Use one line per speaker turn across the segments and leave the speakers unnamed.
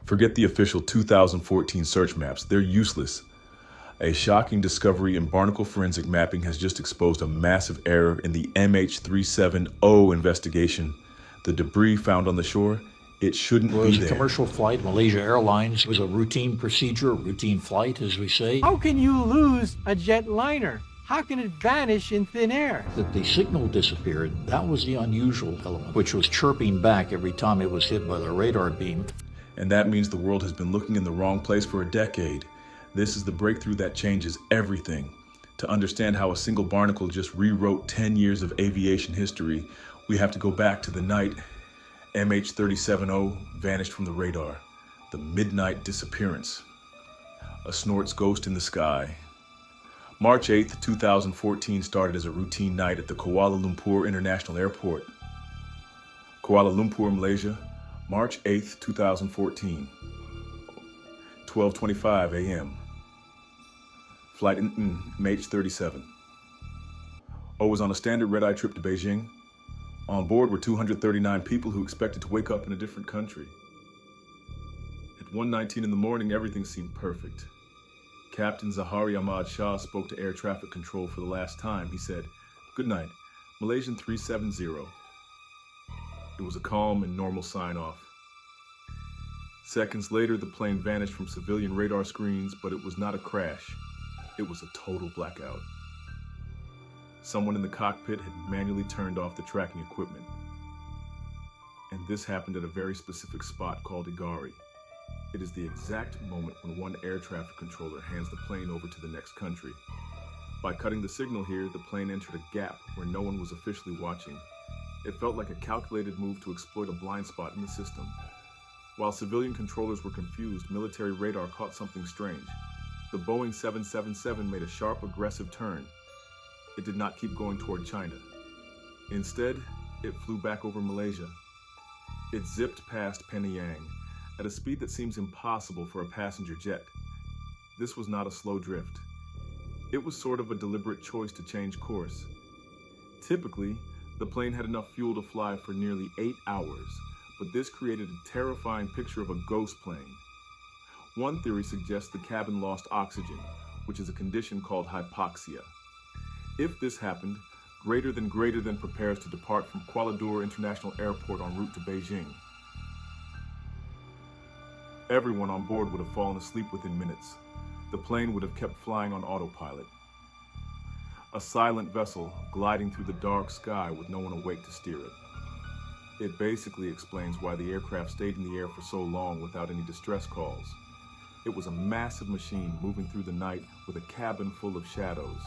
Forget the official 2014 search maps, they're useless. A shocking discovery in barnacle forensic mapping has just exposed a massive error in the MH370 investigation. The debris found on the shore, it shouldn't be there.
It was a commercial flight, Malaysia Airlines. It was a routine procedure, a routine flight, as we say.
How can you lose a jetliner? How can it vanish in thin air?
That the signal disappeared, that was the unusual element, which was chirping back every time it was hit by the radar beam.
And that means the world has been looking in the wrong place for a decade. This is the breakthrough that changes everything. To understand how a single barnacle just rewrote 10 years of aviation history, we have to go back to the night MH370 vanished from the radar. The midnight disappearance. A snort's ghost in the sky. March 8th, 2014 started as a routine night at the Kuala Lumpur International Airport. Kuala Lumpur, Malaysia, March 8th, 2014. 12:25 a.m. Flight MH370. Was on a standard red-eye trip to Beijing. On board were 239 people who expected to wake up in a different country. At 1:19 in the morning, everything seemed perfect. Captain Zahari Ahmad Shah spoke to air traffic control for the last time. He said, "Good night, Malaysian 370. It was a calm and normal sign-off. Seconds later, the plane vanished from civilian radar screens, but it was not a crash. It was a total blackout. Someone in the cockpit had manually turned off the tracking equipment. And this happened at a very specific spot called Igari. It is the exact moment when one air traffic controller hands the plane over to the next country. By cutting the signal here, the plane entered a gap where no one was officially watching. It felt like a calculated move to exploit a blind spot in the system. While civilian controllers were confused, military radar caught something strange. The Boeing 777 made a sharp, aggressive turn. It did not keep going toward China. Instead, it flew back over Malaysia. It zipped past Penang at a speed that seems impossible for a passenger jet. This was not a slow drift. It was sort of a deliberate choice to change course. Typically, the plane had enough fuel to fly for nearly 8 hours, but this created a terrifying picture of a ghost plane. One theory suggests the cabin lost oxygen, which is a condition called hypoxia. If this happened, greater than prepares to depart from Kuala Lumpur International Airport en route to Beijing. Everyone on board would have fallen asleep within minutes. The plane would have kept flying on autopilot. A silent vessel gliding through the dark sky with no one awake to steer it. It basically explains why the aircraft stayed in the air for so long without any distress calls. It was a massive machine moving through the night with a cabin full of shadows.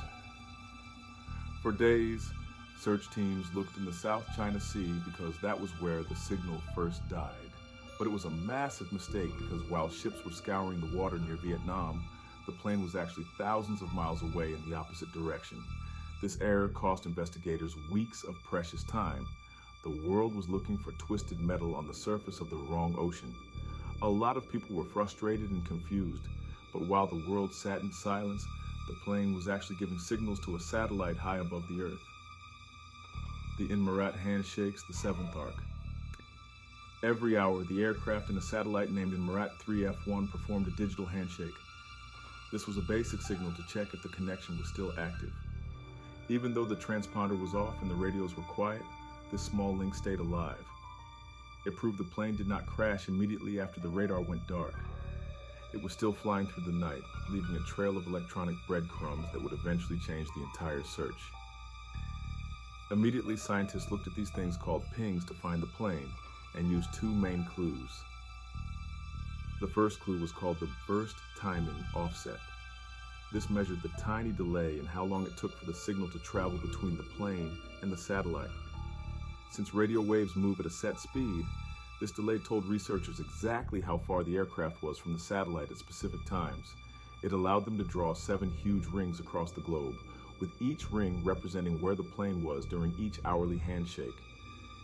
For days, search teams looked in the South China Sea because that was where the signal first died. But it was a massive mistake because while ships were scouring the water near Vietnam, the plane was actually thousands of miles away in the opposite direction. This error cost investigators weeks of precious time. The world was looking for twisted metal on the surface of the wrong ocean. A lot of people were frustrated and confused, but while the world sat in silence, the plane was actually giving signals to a satellite high above the Earth. The Inmarat handshakes, the seventh arc. Every hour, the aircraft and a satellite named Inmarat 3F1 performed a digital handshake. This was a basic signal to check if the connection was still active. Even though the transponder was off and the radios were quiet, this small link stayed alive. It proved the plane did not crash immediately after the radar went dark. It was still flying through the night, leaving a trail of electronic breadcrumbs that would eventually change the entire search. Immediately, scientists looked at these things called pings to find the plane and used two main clues. The first clue was called the burst timing offset. This measured the tiny delay in how long it took for the signal to travel between the plane and the satellite. Since radio waves move at a set speed, this delay told researchers exactly how far the aircraft was from the satellite at specific times. It allowed them to draw 7 huge rings across the globe, with each ring representing where the plane was during each hourly handshake.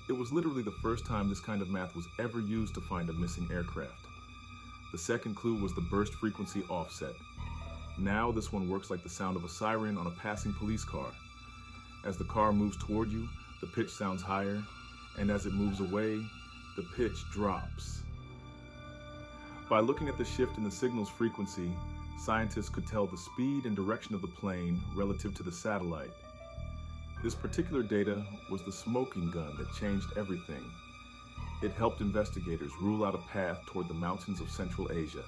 It was literally the first time this kind of math was ever used to find a missing aircraft. The second clue was the burst frequency offset. Now this one works like the sound of a siren on a passing police car. As the car moves toward you, the pitch sounds higher, and as it moves away, the pitch drops. By looking at the shift in the signal's frequency, scientists could tell the speed and direction of the plane relative to the satellite. This particular data was the smoking gun that changed everything. It helped investigators rule out a path toward the mountains of Central Asia.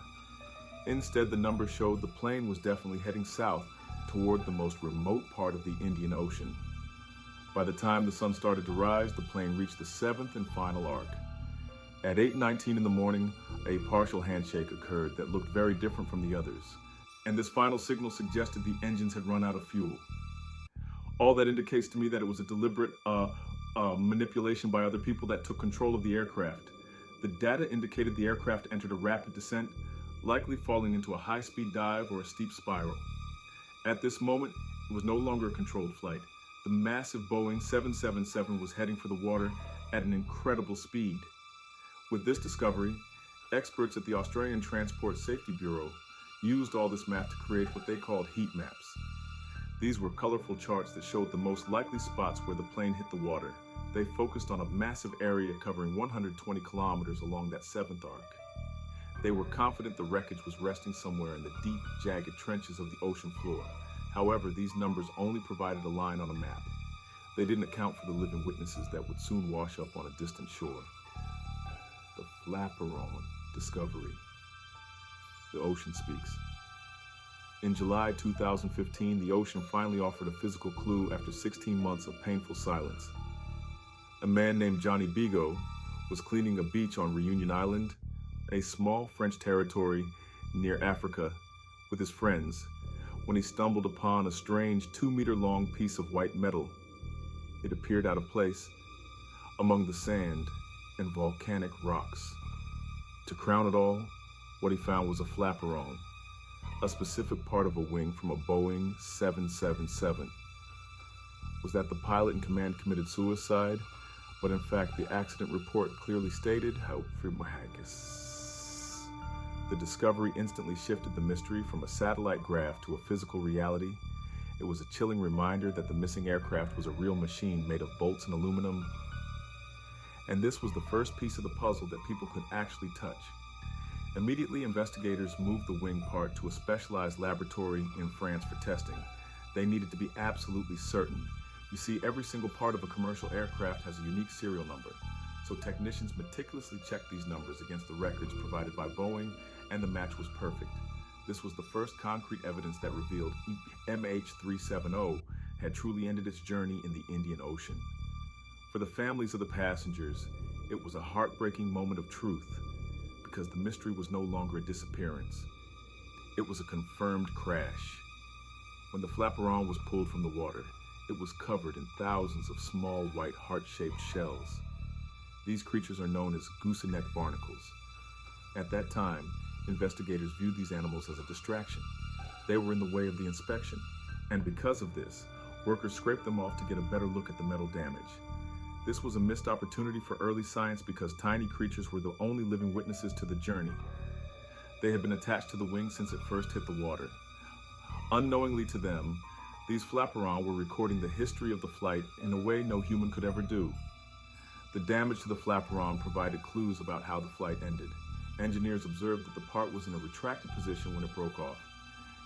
Instead, the numbers showed the plane was definitely heading south toward the most remote part of the Indian Ocean. By the time the sun started to rise, the plane reached the seventh and final arc. At 8:19 in the morning, a partial handshake occurred that looked very different from the others, and this final signal suggested the engines had run out of fuel. All that indicates to me that it was a deliberate manipulation by other people that took control of the aircraft. The data indicated the aircraft entered a rapid descent, likely falling into a high-speed dive or a steep spiral. At this moment, it was no longer a controlled flight. The massive Boeing 777 was heading for the water at an incredible speed. With this discovery, experts at the Australian Transport Safety Bureau used all this math to create what they called heat maps. These were colorful charts that showed the most likely spots where the plane hit the water. They focused on a massive area covering 120 kilometers along that seventh arc. They were confident the wreckage was resting somewhere in the deep, jagged trenches of the ocean floor. However, these numbers only provided a line on a map. They didn't account for the living witnesses that would soon wash up on a distant shore. The Flaperon discovery. The ocean speaks. In July 2015, the ocean finally offered a physical clue after 16 months of painful silence. A man named Johnny Bigot was cleaning a beach on Reunion Island, a small French territory near Africa, with his friends, when he stumbled upon a strange 2-meter-long piece of white metal. It appeared out of place among the sand and volcanic rocks. To crown it all, what he found was a flaperon, a specific part of a wing from a Boeing 777. Was that the pilot in command committed suicide? But in fact, the accident report clearly stated how the discovery instantly shifted the mystery from a satellite graph to a physical reality. It was a chilling reminder that the missing aircraft was a real machine made of bolts and aluminum. And this was the first piece of the puzzle that people could actually touch. Immediately, investigators moved the wing part to a specialized laboratory in France for testing. They needed to be absolutely certain. You see, every single part of a commercial aircraft has a unique serial number. So technicians meticulously checked these numbers against the records provided by Boeing, and the match was perfect. This was the first concrete evidence that revealed MH370 had truly ended its journey in the Indian Ocean. For the families of the passengers, it was a heartbreaking moment of truth, because the mystery was no longer a disappearance. It was a confirmed crash. When the flaperon was pulled from the water, it was covered in thousands of small white heart-shaped shells. These creatures are known as gooseneck barnacles. At that time, investigators viewed these animals as a distraction. They were in the way of the inspection, and because of this, workers scraped them off to get a better look at the metal damage. This was a missed opportunity for early science because tiny creatures were the only living witnesses to the journey. They had been attached to the wing since it first hit the water. Unknowingly to them, these flaperon were recording the history of the flight in a way no human could ever do. The damage to the flaperon provided clues about how the flight ended. Engineers observed that the part was in a retracted position when it broke off.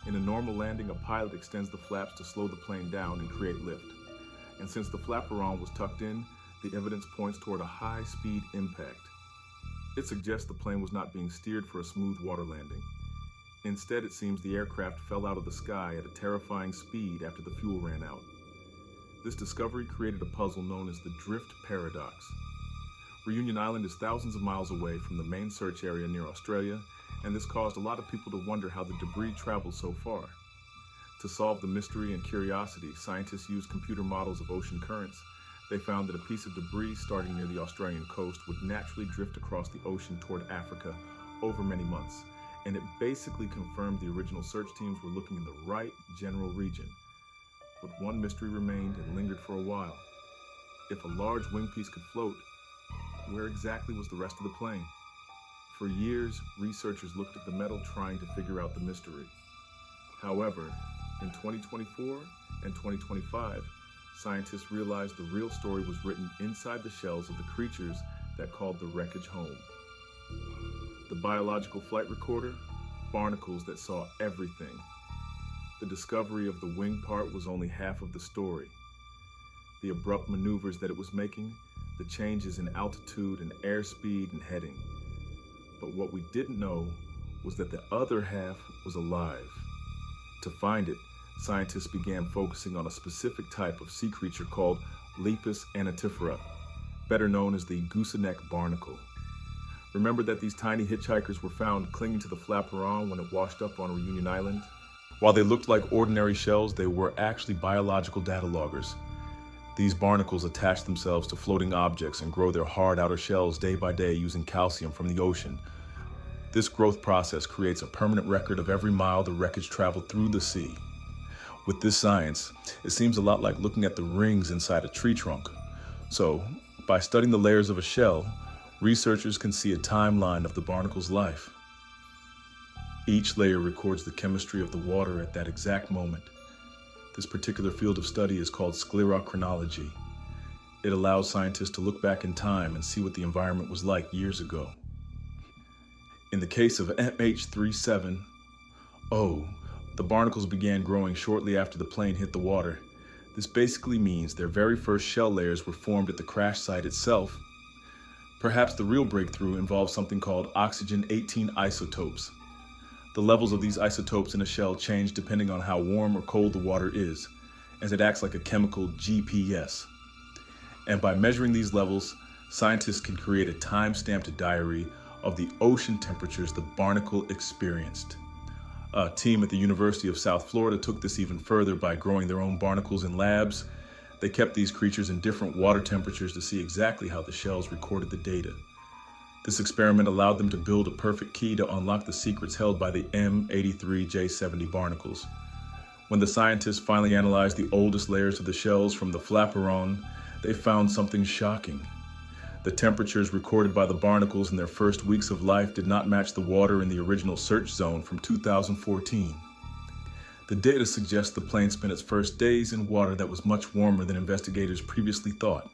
In a normal landing, a pilot extends the flaps to slow the plane down and create lift. And since the flaperon was tucked in, the evidence points toward a high-speed impact. It suggests the plane was not being steered for a smooth water landing. Instead, it seems the aircraft fell out of the sky at a terrifying speed after the fuel ran out. This discovery created a puzzle known as the drift paradox. Reunion Island is thousands of miles away from the main search area near Australia, and this caused a lot of people to wonder how the debris traveled so far. To solve the mystery and curiosity, scientists used computer models of ocean currents. They found that a piece of debris starting near the Australian coast would naturally drift across the ocean toward Africa over many months, and it basically confirmed the original search teams were looking in the right general region. But one mystery remained and lingered for a while. If a large wing piece could float, where exactly was the rest of the plane? For years, researchers looked at the metal trying to figure out the mystery. However, in 2024 and 2025, scientists realized the real story was written inside the shells of the creatures that called the wreckage home. The biological flight recorder, barnacles that saw everything. The discovery of the wing part was only half of the story. The abrupt maneuvers that it was making, the changes in altitude and airspeed and heading. But what we didn't know was that the other half was alive. To find it, scientists began focusing on a specific type of sea creature called Lepus anatifera, better known as the gooseneck barnacle. Remember that these tiny hitchhikers were found clinging to the flaperon when it washed up on Reunion Island? While they looked like ordinary shells, they were actually biological data loggers. These barnacles attach themselves to floating objects and grow their hard outer shells day by day using calcium from the ocean. This growth process creates a permanent record of every mile the wreckage traveled through the sea. With this science, it seems a lot like looking at the rings inside a tree trunk. So, by studying the layers of a shell, researchers can see a timeline of the barnacle's life. Each layer records the chemistry of the water at that exact moment. This particular field of study is called sclerochronology. It allows scientists to look back in time and see what the environment was like years ago. In the case of MH370, the barnacles began growing shortly after the plane hit the water. This basically means their very first shell layers were formed at the crash site itself. Perhaps the real breakthrough involves something called oxygen-18 isotopes. The levels of these isotopes in a shell change depending on how warm or cold the water is, as it acts like a chemical GPS. And by measuring these levels, scientists can create a time-stamped diary of the ocean temperatures the barnacle experienced. A team at the University of South Florida took this even further by growing their own barnacles in labs. They kept these creatures in different water temperatures to see exactly how the shells recorded the data. This experiment allowed them to build a perfect key to unlock the secrets held by the M83J70 barnacles. When the scientists finally analyzed the oldest layers of the shells from the flaperon, they found something shocking. The temperatures recorded by the barnacles in their first weeks of life did not match the water in the original search zone from 2014. The data suggests the plane spent its first days in water that was much warmer than investigators previously thought.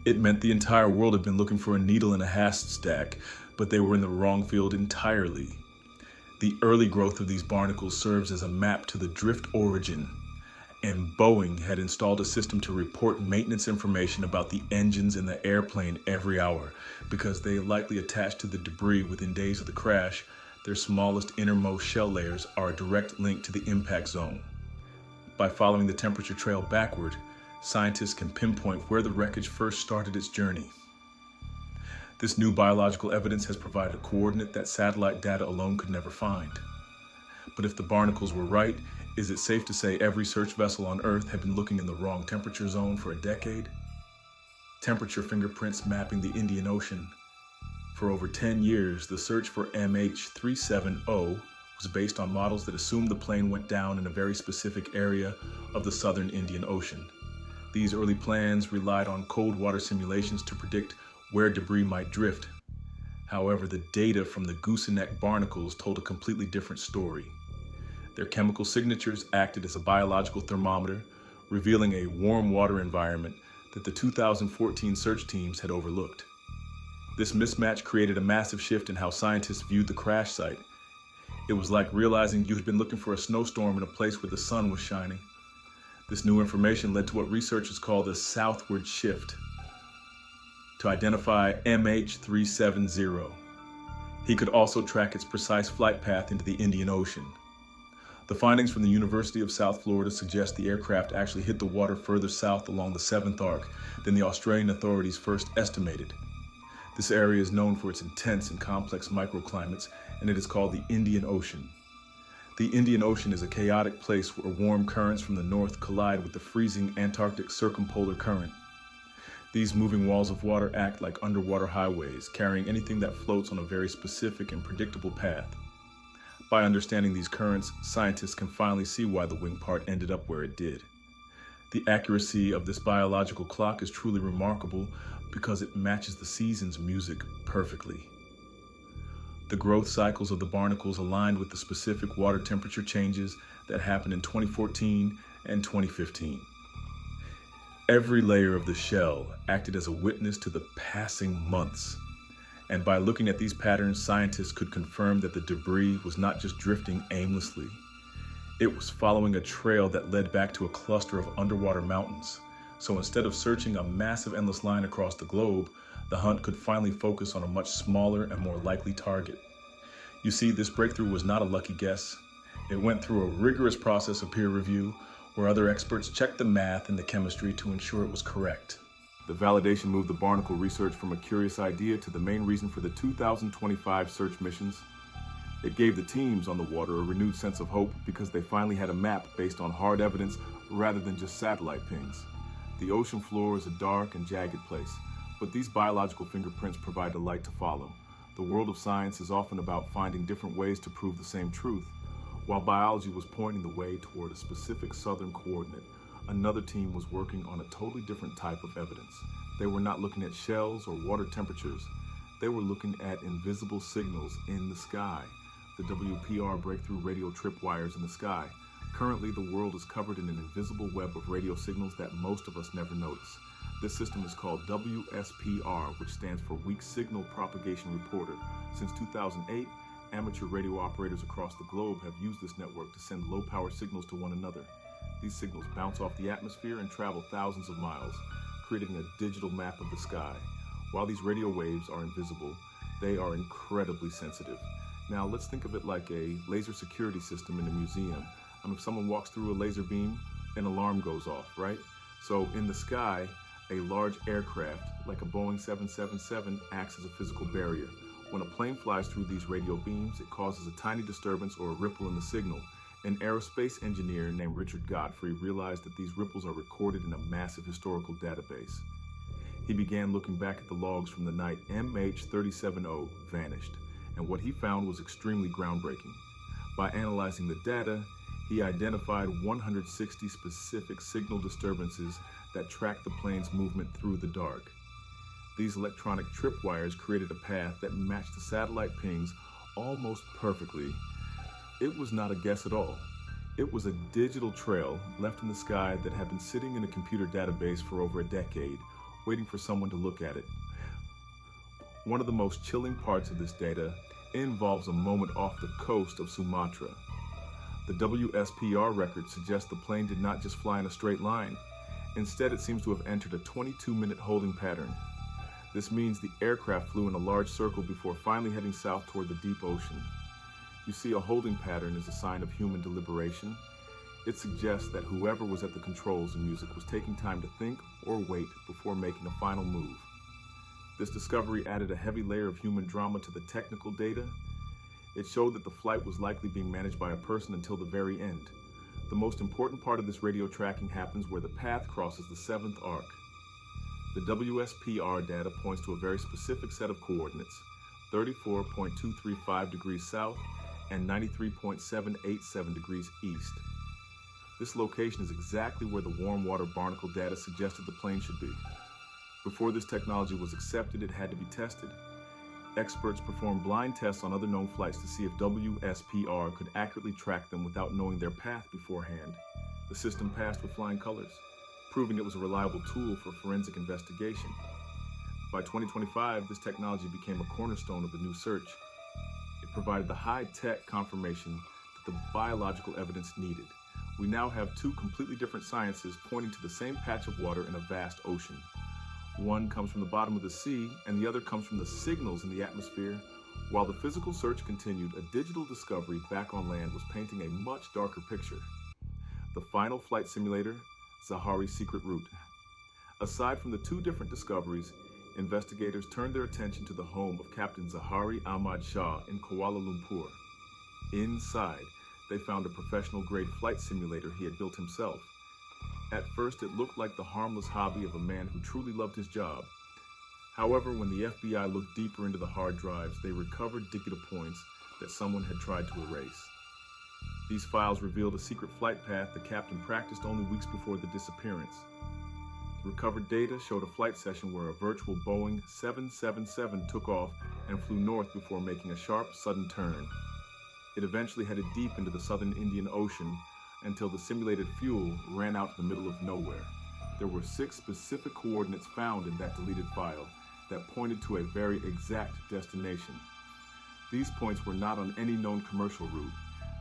It meant the entire world had been looking for a needle in a haystack, but they were in the wrong field entirely. The early growth of these barnacles serves as a map to the drift origin, and Boeing had installed a system to report maintenance information about the engines in the airplane every hour. Because they likely attached to the debris within days of the crash, their smallest innermost shell layers are a direct link to the impact zone. By following the temperature trail backward, scientists can pinpoint where the wreckage first started its journey. This new biological evidence has provided a coordinate that satellite data alone could never find. But if the barnacles were right, is it safe to say every search vessel on Earth had been looking in the wrong temperature zone for a decade? Temperature fingerprints mapping the Indian Ocean. For over 10 years, the search for MH370 was based on models that assumed the plane went down in a very specific area of the southern Indian Ocean. These early plans relied on cold water simulations to predict where debris might drift. However, the data from the gooseneck barnacles told a completely different story. Their chemical signatures acted as a biological thermometer, revealing a warm water environment that the 2014 search teams had overlooked. This mismatch created a massive shift in how scientists viewed the crash site. It was like realizing you had been looking for a snowstorm in a place where the sun was shining. This new information led to what researchers call the southward shift, to identify MH370. He could also track its precise flight path into the Indian Ocean. The findings from the University of South Florida suggest the aircraft actually hit the water further south along the 7th arc than the Australian authorities first estimated. This area is known for its intense and complex microclimates, and it is called the Indian Ocean. The Indian Ocean is a chaotic place where warm currents from the north collide with the freezing Antarctic circumpolar current. These moving walls of water act like underwater highways, carrying anything that floats on a very specific and predictable path. By understanding these currents, scientists can finally see why the wing part ended up where it did. The accuracy of this biological clock is truly remarkable because it matches the season's music perfectly. The growth cycles of the barnacles aligned with the specific water temperature changes that happened in 2014 and 2015. Every layer of the shell acted as a witness to the passing months. And by looking at these patterns, scientists could confirm that the debris was not just drifting aimlessly. It was following a trail that led back to a cluster of underwater mountains. So instead of searching a massive endless line across the globe, the hunt could finally focus on a much smaller and more likely target. You see, this breakthrough was not a lucky guess. It went through a rigorous process of peer review, where other experts checked the math and the chemistry to ensure it was correct. The validation moved the Barnacle research from a curious idea to the main reason for the 2025 search missions. It gave the teams on the water a renewed sense of hope because they finally had a map based on hard evidence rather than just satellite pings. The ocean floor is a dark and jagged place, but these biological fingerprints provide a light to follow. The world of science is often about finding different ways to prove the same truth. While biology was pointing the way toward a specific southern coordinate, another team was working on a totally different type of evidence. They were not looking at shells or water temperatures. They were looking at invisible signals in the sky, the WPR breakthrough radio tripwires in the sky. Currently, the world is covered in an invisible web of radio signals that most of us never notice. This system is called WSPR, which stands for Weak Signal Propagation Reporter. Since 2008, amateur radio operators across the globe have used this network to send low-power signals to one another. These signals bounce off the atmosphere and travel thousands of miles, creating a digital map of the sky. While these radio waves are invisible, they are incredibly sensitive. Now, let's think of it like a laser security system in a museum. If someone walks through a laser beam, an alarm goes off, right? So in the sky, a large aircraft, like a Boeing 777, acts as a physical barrier. When a plane flies through these radio beams, it causes a tiny disturbance or a ripple in the signal. An aerospace engineer named Richard Godfrey realized that these ripples are recorded in a massive historical database. He began looking back at the logs from the night MH370 vanished, and what he found was extremely groundbreaking. By analyzing the data, he identified 160 specific signal disturbances that tracked the plane's movement through the dark. These electronic tripwires created a path that matched the satellite pings almost perfectly. It was not a guess at all. It was a digital trail left in the sky that had been sitting in a computer database for over a decade, waiting for someone to look at it. One of the most chilling parts of this data involves a moment off the coast of Sumatra. The WSPR record suggests the plane did not just fly in a straight line. Instead, it seems to have entered a 22-minute holding pattern. This means the aircraft flew in a large circle before finally heading south toward the deep ocean. You see, a holding pattern is a sign of human deliberation. It suggests that whoever was at the controls in music was taking time to think or wait before making a final move. This discovery added a heavy layer of human drama to the technical data. It showed that the flight was likely being managed by a person until the very end. The most important part of this radio tracking happens where the path crosses the seventh arc. The WSPR data points to a very specific set of coordinates, 34.235 degrees south and 93.787 degrees east. This location is exactly where the warm water barnacle data suggested the plane should be. Before this technology was accepted, it had to be tested. Experts performed blind tests on other known flights to see if WSPR could accurately track them without knowing their path beforehand. The system passed with flying colors, proving it was a reliable tool for forensic investigation. By 2025, this technology became a cornerstone of the new search. It provided the high-tech confirmation that the biological evidence needed. We now have two completely different sciences pointing to the same patch of water in a vast ocean. One comes from the bottom of the sea, and the other comes from the signals in the atmosphere. While the physical search continued, a digital discovery back on land was painting a much darker picture. The final flight simulator, Zahari's secret route. Aside from the two different discoveries, investigators turned their attention to the home of Captain Zahari Ahmad Shah in Kuala Lumpur. Inside, they found a professional-grade flight simulator he had built himself. At first, it looked like the harmless hobby of a man who truly loved his job. However, when the FBI looked deeper into the hard drives, they recovered data points that someone had tried to erase. These files revealed a secret flight path the captain practiced only weeks before the disappearance. The recovered data showed a flight session where a virtual Boeing 777 took off and flew north before making a sharp, sudden turn. It eventually headed deep into the southern Indian Ocean until the simulated fuel ran out in the middle of nowhere. There were 6 specific coordinates found in that deleted file, that pointed to a very exact destination. These points were not on any known commercial route.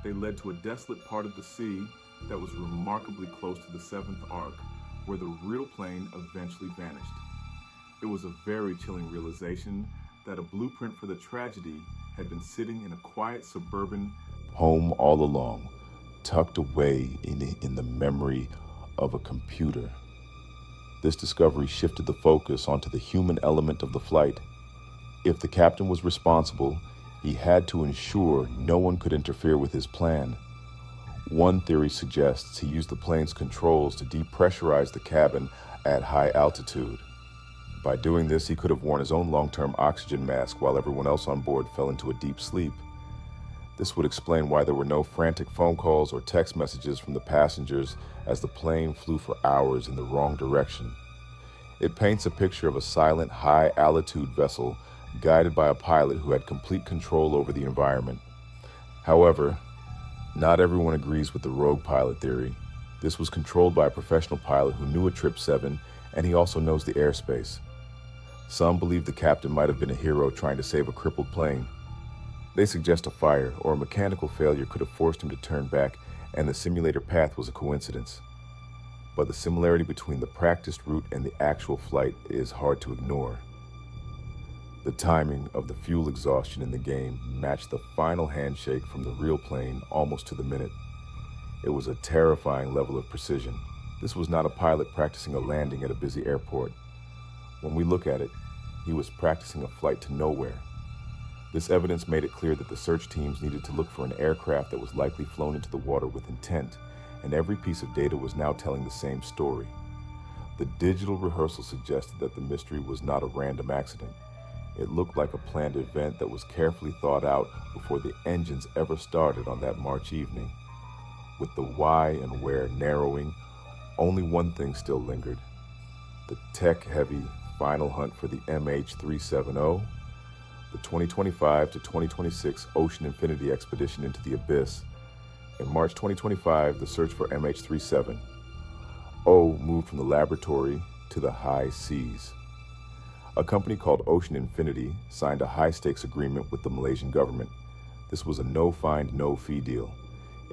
They led to a desolate part of the sea that was remarkably close to the seventh arc, where the real plane eventually vanished. It was a very chilling realization that a blueprint for the tragedy had been sitting in a quiet suburban
home all along, tucked away in the memory of a computer. This discovery shifted the focus onto the human element of the flight. If the captain was responsible, he had to ensure no one could interfere with his plan. One theory suggests he used the plane's controls to depressurize the cabin at high altitude. By doing this, he could have worn his own long-term oxygen mask while everyone else on board fell into a deep sleep. This would explain why there were no frantic phone calls or text messages from the passengers as the plane flew for hours in the wrong direction. It paints a picture of a silent, high-altitude vessel guided by a pilot who had complete control over the environment. However, not everyone agrees with the rogue pilot theory. This was controlled by a professional pilot who knew a 777, and he also knows the airspace. Some believe the captain might have been a hero trying to save a crippled plane. They suggest a fire or a mechanical failure could have forced him to turn back, and the simulator path was a coincidence. But the similarity between the practiced route and the actual flight is hard to ignore. The timing of the fuel exhaustion in the game matched the final handshake from the real plane almost to the minute. It was a terrifying level of precision. This was not a pilot practicing a landing at a busy airport. When we look at it, he was practicing a flight to nowhere. This evidence made it clear that the search teams needed to look for an aircraft that was likely flown into the water with intent, and every piece of data was now telling the same story. The digital rehearsal suggested that the mystery was not a random accident. It looked like a planned event that was carefully thought out before the engines ever started on that March evening. With the why and where narrowing, only one thing still lingered: the tech-heavy final hunt for the MH370, the 2025 to 2026 Ocean Infinity expedition into the abyss. In March 2025, the search for MH370 moved from the laboratory to the high seas. A company called Ocean Infinity signed a high-stakes agreement with the Malaysian government. This was a no-find, no-fee deal.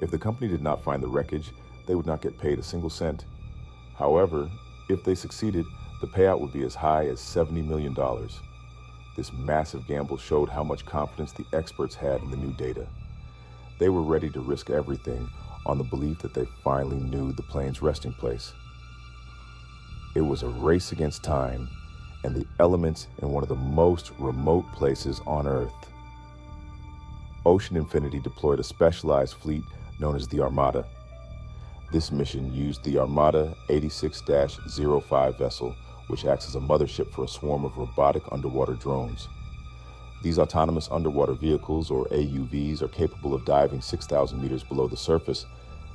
If the company did not find the wreckage, they would not get paid a single cent. However, if they succeeded, the payout would be as high as $70 million. This massive gamble showed how much confidence the experts had in the new data. They were ready to risk everything on the belief that they finally knew the plane's resting place. It was a race against time and the elements in one of the most remote places on Earth. Ocean Infinity deployed a specialized fleet known as the Armada. This mission used the Armada 86-05 vessel, which acts as a mothership for a swarm of robotic underwater drones. These autonomous underwater vehicles, or AUVs, are capable of diving 6,000 meters below the surface.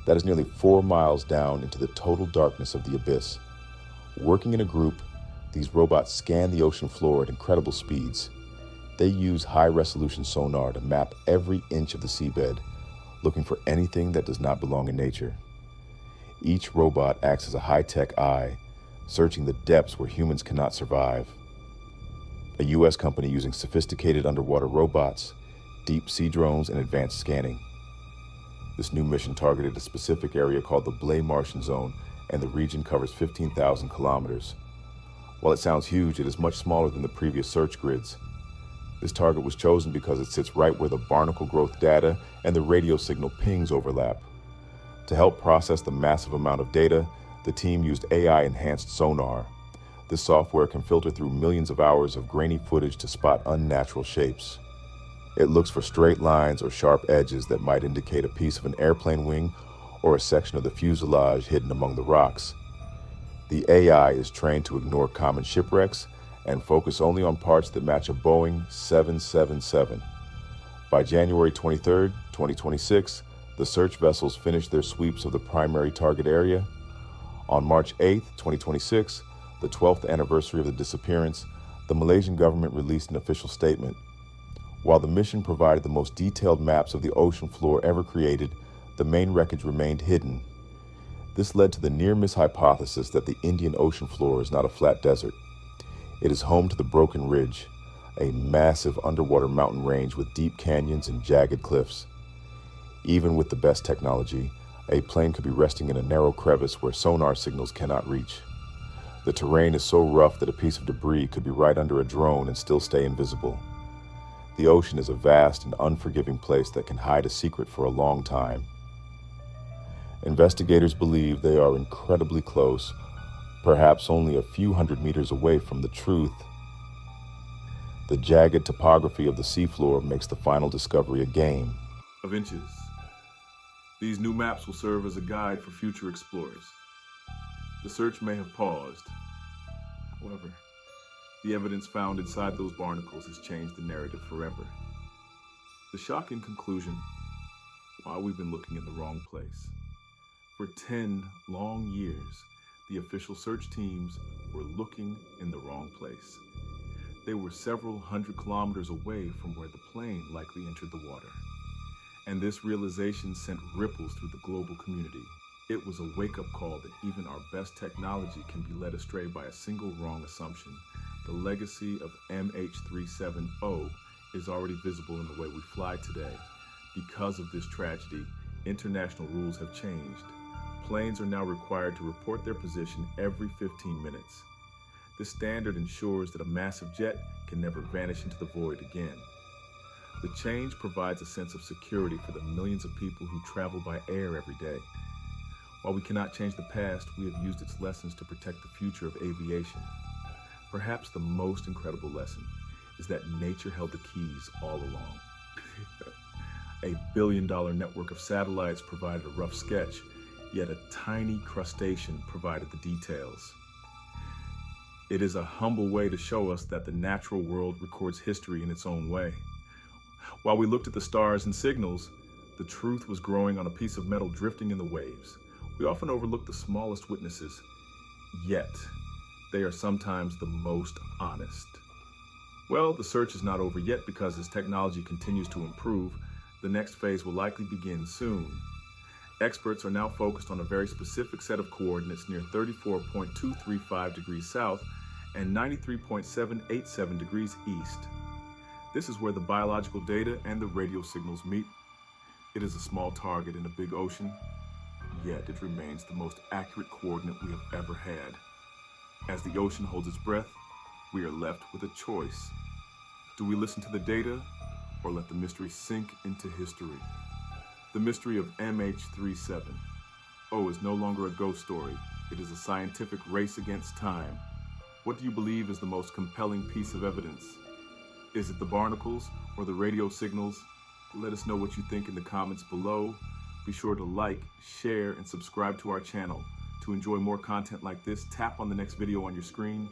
That is nearly 4 miles down into the total darkness of the abyss. Working in a group, these robots scan the ocean floor at incredible speeds. They use high-resolution sonar to map every inch of the seabed, looking for anything that does not belong in nature. Each robot acts as a high-tech eye, searching the depths where humans cannot survive. A U.S. company using sophisticated underwater robots, deep sea drones, and advanced scanning. This new mission targeted a specific area called the Blay Martian Zone, and the region covers 15,000 kilometers. While it sounds huge, it is much smaller than the previous search grids. This target was chosen because it sits right where the barnacle growth data and the radio signal pings overlap. To help process the massive amount of data, the team used AI-enhanced sonar. This software can filter through millions of hours of grainy footage to spot unnatural shapes. It looks for straight lines or sharp edges that might indicate a piece of an airplane wing or a section of the fuselage hidden among the rocks. The AI is trained to ignore common shipwrecks and focus only on parts that match a Boeing 777. By January 23, 2026, the search vessels finished their sweeps of the primary target area. On March 8, 2026, the 12th anniversary of the disappearance, the Malaysian government released an official statement. While the mission provided the most detailed maps of the ocean floor ever created, the main wreckage remained hidden. This led to the near-miss hypothesis that the Indian Ocean floor is not a flat desert. It is home to the Broken Ridge, a massive underwater mountain range with deep canyons and jagged cliffs. Even with the best technology, a plane could be resting in a narrow crevice where sonar signals cannot reach. The terrain is so rough that a piece of debris could be right under a drone and still stay invisible. The ocean is a vast and unforgiving place that can hide a secret for a long time. Investigators believe they are incredibly close, perhaps only a few hundred meters away from the truth. The jagged topography of the seafloor makes the final discovery a game.
Of inches. These new maps will serve as a guide for future explorers. The search may have paused. However, the evidence found inside those barnacles has changed the narrative forever. The shocking conclusion: why we've been looking in the wrong place. For 10 long years, the official search teams were looking in the wrong place. They were several hundred kilometers away from where the plane likely entered the water. And this realization sent ripples through the global community. It was a wake-up call that even our best technology can be led astray by a single wrong assumption. The legacy of MH370 is already visible in the way we fly today. Because of this tragedy, international rules have changed. Planes are now required to report their position every 15 minutes. This standard ensures that a massive jet can never vanish into the void again. The change provides a sense of security for the millions of people who travel by air every day. While we cannot change the past, we have used its lessons to protect the future of aviation. Perhaps the most incredible lesson is that nature held the keys all along. A billion-dollar network of satellites provided a rough sketch, yet a tiny crustacean provided the details. It is a humble way to show us that the natural world records history in its own way. While we looked at the stars and signals, the truth was growing on a piece of metal drifting in the waves. We often overlook the smallest witnesses, yet they are sometimes the most honest. Well, the search is not over yet because as technology continues to improve, the next phase will likely begin soon. Experts are now focused on a very specific set of coordinates near 34.235 degrees south and 93.787 degrees east. This is where the biological data and the radio signals meet. It is a small target in a big ocean, yet it remains the most accurate coordinate we have ever had. As the ocean holds its breath, we are left with a choice. Do we listen to the data or let the mystery sink into history? The mystery of MH370 is no longer a ghost story. It is a scientific race against time. What do you believe is the most compelling piece of evidence? Is it the barnacles or the radio signals? Let us know what you think in the comments below. Be sure to like, share, and subscribe to our channel. To enjoy more content like this, tap on the next video on your screen.